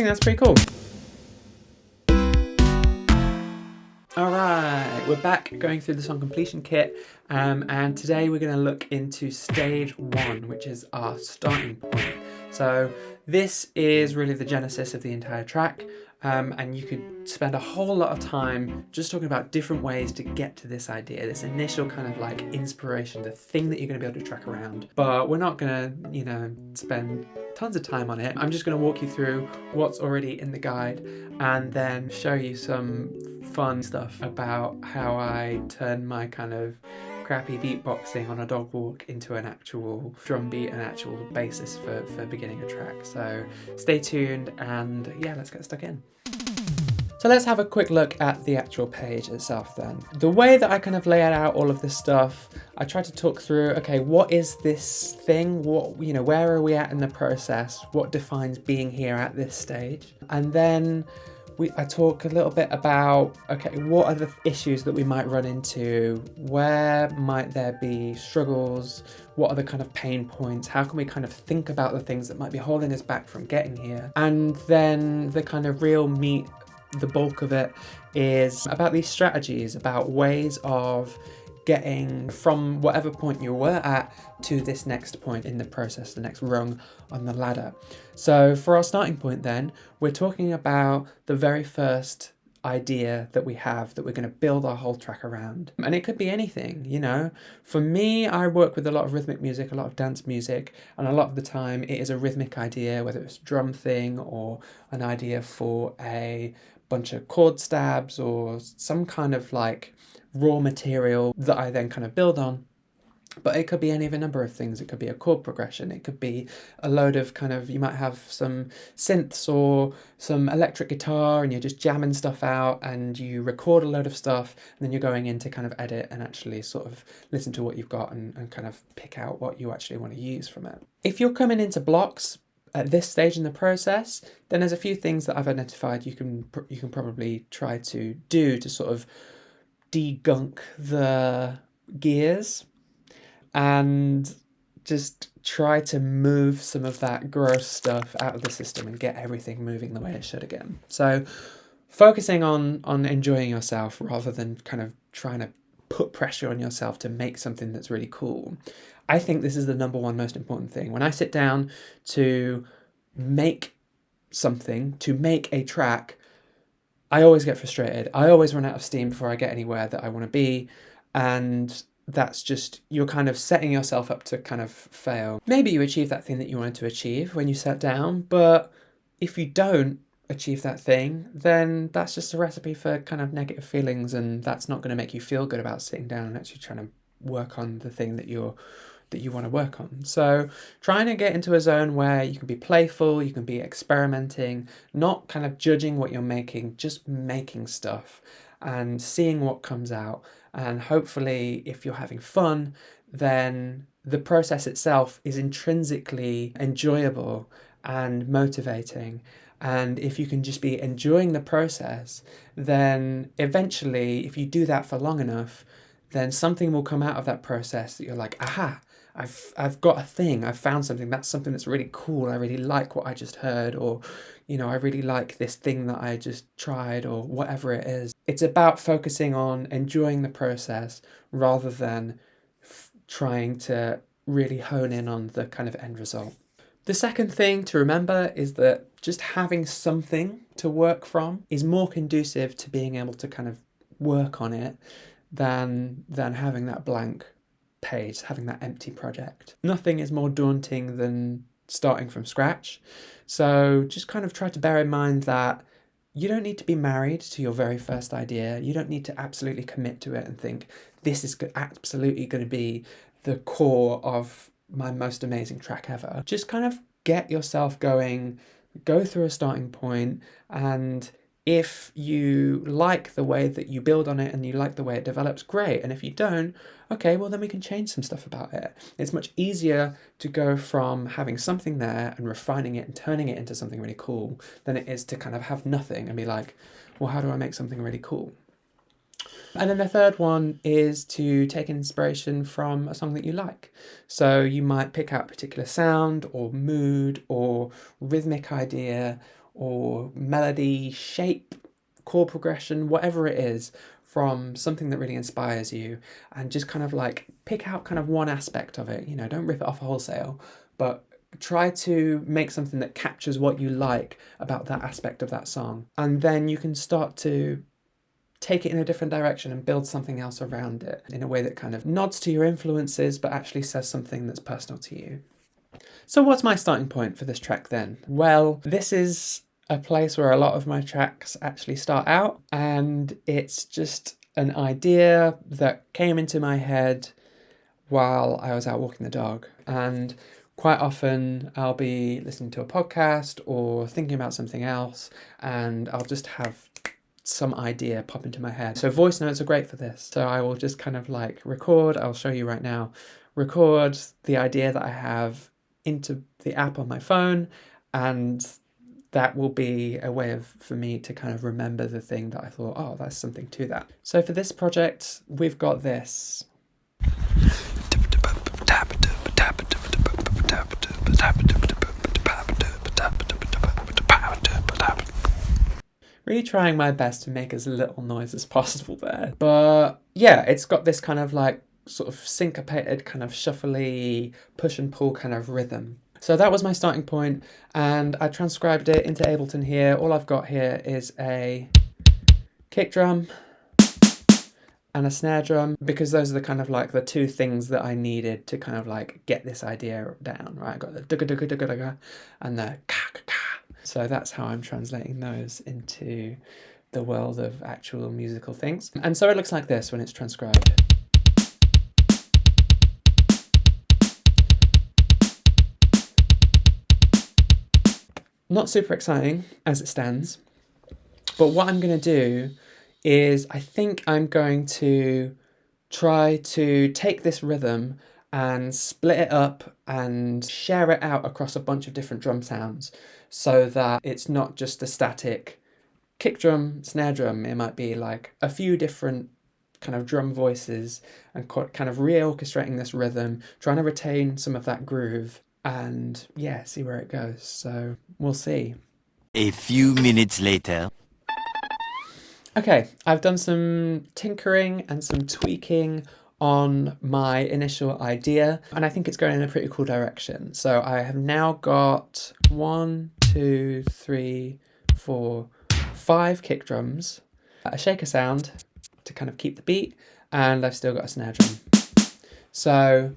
think that's pretty cool. Alright, we're back going through the song completion kit, and today we're going to look into stage 1, which is our starting point. So this is really the genesis of the entire track, and you could spend a whole lot of time just talking about different ways to get to this idea, this initial kind of like inspiration, the thing that you're going to be able to track around. But we're not going to, spend tons of time on it. I'm just going to walk you through what's already in the guide and then show you some fun stuff about how I turn my kind of crappy beatboxing on a dog walk into an actual drum beat, an actual basis for beginning a track. So stay tuned and yeah, let's get stuck in. So let's have a quick look at the actual page itself then. The way that I kind of lay out all of this stuff, I try to talk through, okay, what is this thing? What, where are we at in the process? What defines being here at this stage? And then I talk a little bit about, okay, what are the issues that we might run into? Where might there be struggles? What are the kind of pain points? How can we kind of think about the things that might be holding us back from getting here? And then the kind of real meat, the bulk of it, is about these strategies, about ways of getting from whatever point you were at to this next point in the process, the next rung on the ladder. So for our starting point then, we're talking about the very first idea that we have that we're going to build our whole track around. And it could be anything, For me, I work with a lot of rhythmic music, a lot of dance music, and a lot of the time it is a rhythmic idea, whether it's a drum thing or an idea for a bunch of chord stabs or some kind of like raw material that I then kind of build on. But it could be any of a number of things. It could be a chord progression. It could be a load of you might have some synths or some electric guitar and you're just jamming stuff out and you record a load of stuff and then you're going in to kind of edit and actually sort of listen to what you've got and kind of pick out what you actually want to use from it. If you're coming into blocks at this stage in the process, then there's a few things that I've identified you can probably try to do to sort of degunk the gears and just try to move some of that gross stuff out of the system and get everything moving the way it should again. So focusing on enjoying yourself rather than kind of trying to put pressure on yourself to make something that's really cool. I think this is the number one most important thing. When I sit down to make something, to make a track, I always get frustrated. I always run out of steam before I get anywhere that I want to be. And that's just, you're kind of setting yourself up to kind of fail. Maybe you achieve that thing that you wanted to achieve when you sat down, but if you don't achieve that thing, then that's just a recipe for kind of negative feelings, and that's not going to make you feel good about sitting down and actually trying to work on the thing that you want to work on. So trying to get into a zone where you can be playful, you can be experimenting, not kind of judging what you're making, just making stuff and seeing what comes out. And hopefully if you're having fun, then the process itself is intrinsically enjoyable and motivating. And if you can just be enjoying the process, then eventually, if you do that for long enough, then something will come out of that process that you're like, aha, I've got a thing, I've found something, that's something that's really cool, I really like what I just heard, or, I really like this thing that I just tried, or whatever it is. It's about focusing on enjoying the process rather than trying to really hone in on the kind of end result. The second thing to remember is that just having something to work from is more conducive to being able to kind of work on it than having that blank page, having that empty project. Nothing is more daunting than starting from scratch. So just kind of try to bear in mind that you don't need to be married to your very first idea. You don't need to absolutely commit to it and think, this is absolutely going to be the core of my most amazing track ever. Just kind of get yourself going, go through a starting point, and if you like the way that you build on it and you like the way it develops, great. And if you don't, okay, well then we can change some stuff about it. It's much easier to go from having something there and refining it and turning it into something really cool than it is to kind of have nothing and be like, well, how do I make something really cool? And then the third one is to take inspiration from a song that you like. So you might pick out a particular sound or mood or rhythmic idea or melody, shape, chord progression, whatever it is, from something that really inspires you, and just kind of like pick out kind of one aspect of it. You know, don't rip it off wholesale, but try to make something that captures what you like about that aspect of that song. And then you can start to take it in a different direction and build something else around it in a way that kind of nods to your influences but actually says something that's personal to you. So what's my starting point for this track then? Well, this is a place where a lot of my tracks actually start out, and it's just an idea that came into my head while I was out walking the dog. And quite often I'll be listening to a podcast or thinking about something else, and I'll just have some idea pop into my head. So voice notes are great for this. So I will just kind of like record, I'll show you right now, record the idea that I have into the app on my phone, and that will be a way for me to kind of remember the thing that I thought, oh, there's something to that. So for this project, we've got this. Really trying my best to make as little noise as possible there. But yeah, it's got this kind of like sort of syncopated, kind of shuffly, push and pull kind of rhythm. So that was my starting point, and I transcribed it into Ableton here. All I've got here is a kick drum and a snare drum, because those are the kind of like the two things that I needed to kind of like get this idea down, right? I got the dugga dugga dugga dugga and the ka ka ka. So that's how I'm translating those into the world of actual musical things. And so it looks like this when it's transcribed. Not super exciting as it stands, but what I'm going to do is I think I'm going to try to take this rhythm and split it up and share it out across a bunch of different drum sounds, so that it's not just a static kick drum, snare drum. It might be like a few different kind of drum voices, and kind of reorchestrating this rhythm, trying to retain some of that groove, and yeah, see where it goes. So we'll see. A few minutes later. Okay, I've done some tinkering and some tweaking on my initial idea, and I think it's going in a pretty cool direction. So I have now got 1, 2, 3, 4, 5 kick drums, a shaker sound to kind of keep the beat, and I've still got a snare drum. So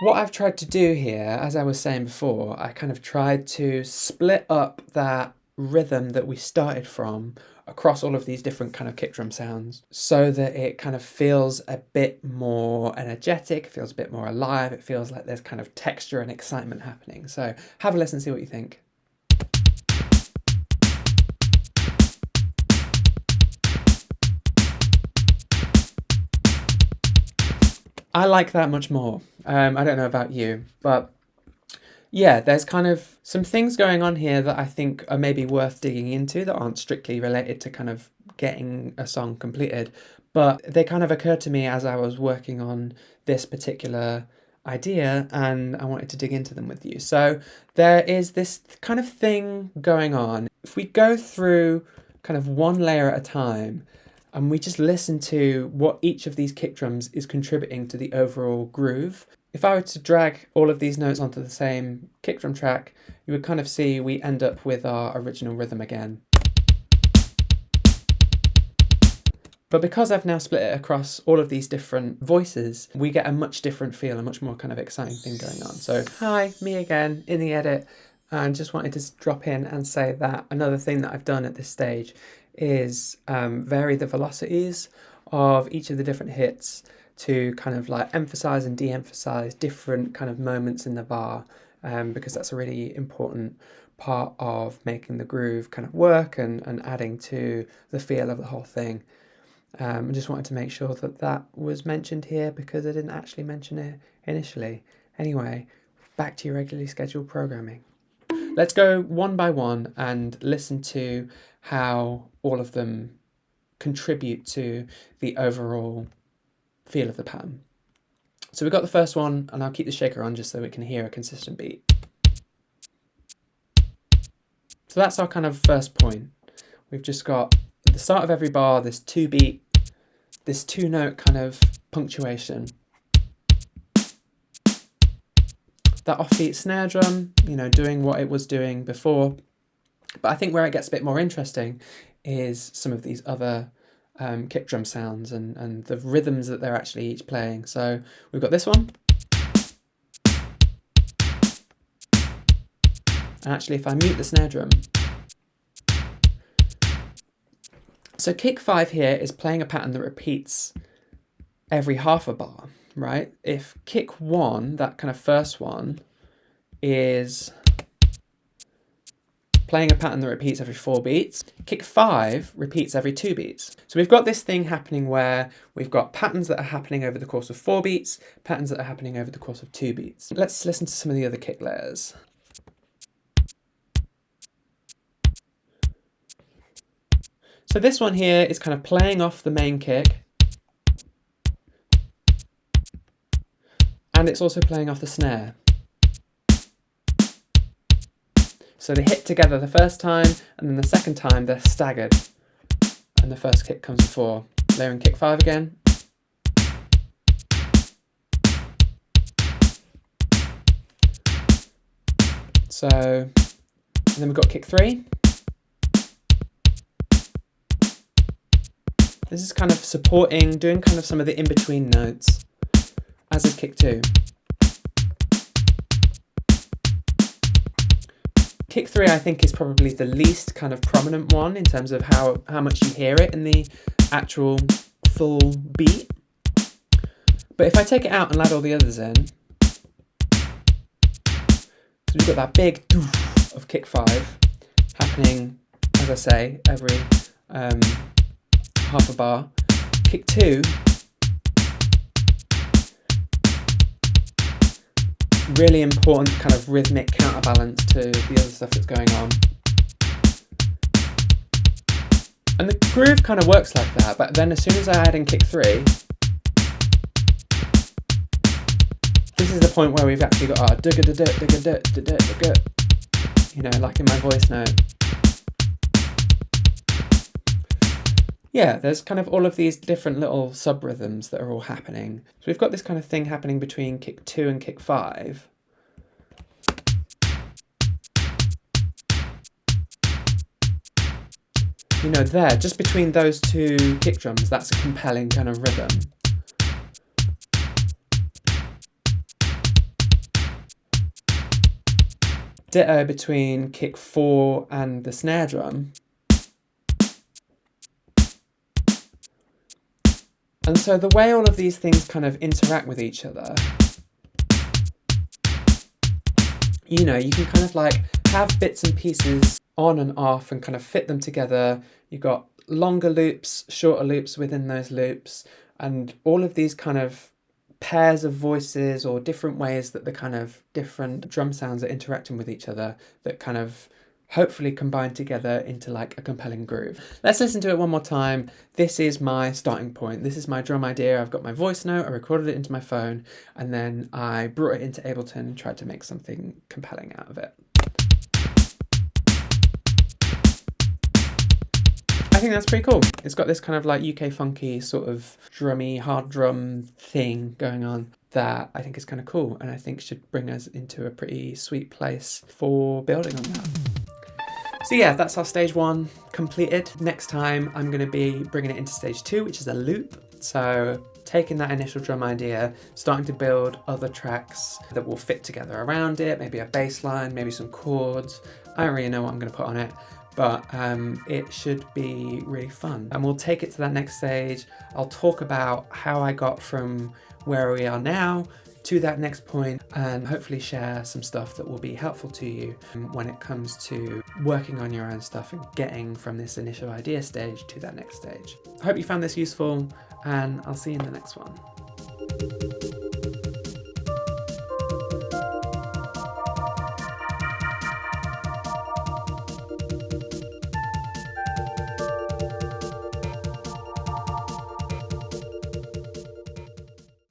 what I've tried to do here, as I was saying before, I kind of tried to split up that rhythm that we started from across all of these different kind of kick drum sounds, so that it kind of feels a bit more energetic, it feels a bit more alive, it feels like there's kind of texture and excitement happening. So have a listen, see what you think. I like that much more. I don't know about you, but yeah, there's kind of some things going on here that I think are maybe worth digging into that aren't strictly related to kind of getting a song completed, but they kind of occurred to me as I was working on this particular idea, and I wanted to dig into them with you. So there is this kind of thing going on. If we go through kind of one layer at a time, and we just listen to what each of these kick drums is contributing to the overall groove. If I were to drag all of these notes onto the same kick drum track, you would kind of see we end up with our original rhythm again. But because I've now split it across all of these different voices, we get a much different feel, a much more kind of exciting thing going on. So hi, me again in the edit, and just wanted to drop in and say that another thing that I've done at this stage is vary the velocities of each of the different hits to kind of like emphasize and de-emphasize different kind of moments in the bar, because that's a really important part of making the groove kind of work and adding to the feel of the whole thing. I just wanted to make sure that that was mentioned here, because I didn't actually mention it initially. Anyway, back to your regularly scheduled programming. Let's go one by one and listen to how all of them contribute to the overall feel of the pattern. So we've got the first one, and I'll keep the shaker on just so we can hear a consistent beat. So that's our kind of first point. We've just got at the start of every bar this 2-beat, this 2-note kind of punctuation. That offbeat snare drum, you know, doing what it was doing before. But I think where it gets a bit more interesting is some of these other kick drum sounds and the rhythms that they're actually each playing. So we've got this one. And actually, if I mute the snare drum, so kick 5 here is playing a pattern that repeats every half a bar, right? If kick 1, that kind of first one, is playing a pattern that repeats every 4 beats, kick 5 repeats every 2 beats. So we've got this thing happening where we've got patterns that are happening over the course of 4 beats, patterns that are happening over the course of 2 beats. Let's listen to some of the other kick layers. So this one here is kind of playing off the main kick, and it's also playing off the snare. So they hit together the first time, and then the second time they're staggered, and the first kick comes before. Layering kick 5 again. So, and then we've got kick 3. This is kind of supporting, doing kind of some of the in-between notes, as is kick 2. Kick 3, I think, is probably the least kind of prominent one in terms of how much you hear it in the actual full beat. But if I take it out and add all the others in, so we've got that big doof of kick 5 happening, as I say, every half a bar. Kick 2, really important kind of rhythmic counterbalance to the other stuff that's going on. And the groove kind of works like that, but then as soon as I add in kick 3, this is the point where we've actually got our you know, like in my voice note. Yeah, there's kind of all of these different little sub-rhythms that are all happening. So we've got this kind of thing happening between kick 2 and kick 5. You know, there, just between those two kick drums, that's a compelling kind of rhythm. Ditto between kick 4 and the snare drum. And so the way all of these things kind of interact with each other, you know, you can kind of like have bits and pieces on and off and kind of fit them together. You've got longer loops, shorter loops within those loops, and all of these kind of pairs of voices or different ways that the kind of different drum sounds are interacting with each other that kind of hopefully combine together into like a compelling groove. Let's listen to it one more time. This is my starting point. This is my drum idea. I've got my voice note, I recorded it into my phone, and then I brought it into Ableton and tried to make something compelling out of it. I think that's pretty cool. It's got this kind of like UK funky sort of drummy, hard drum thing going on that I think is kind of cool, and I think should bring us into a pretty sweet place for building on that. So yeah, that's our stage 1 completed. Next time I'm going to be bringing it into stage 2, which is a loop. So taking that initial drum idea, starting to build other tracks that will fit together around it, maybe a bass line, maybe some chords. I don't really know what I'm going to put on it, but it should be really fun. And we'll take it to that next stage. I'll talk about how I got from where we are now to that next point, and hopefully share some stuff that will be helpful to you when it comes to working on your own stuff and getting from this initial idea stage to that next stage. I hope you found this useful, and I'll see you in the next one.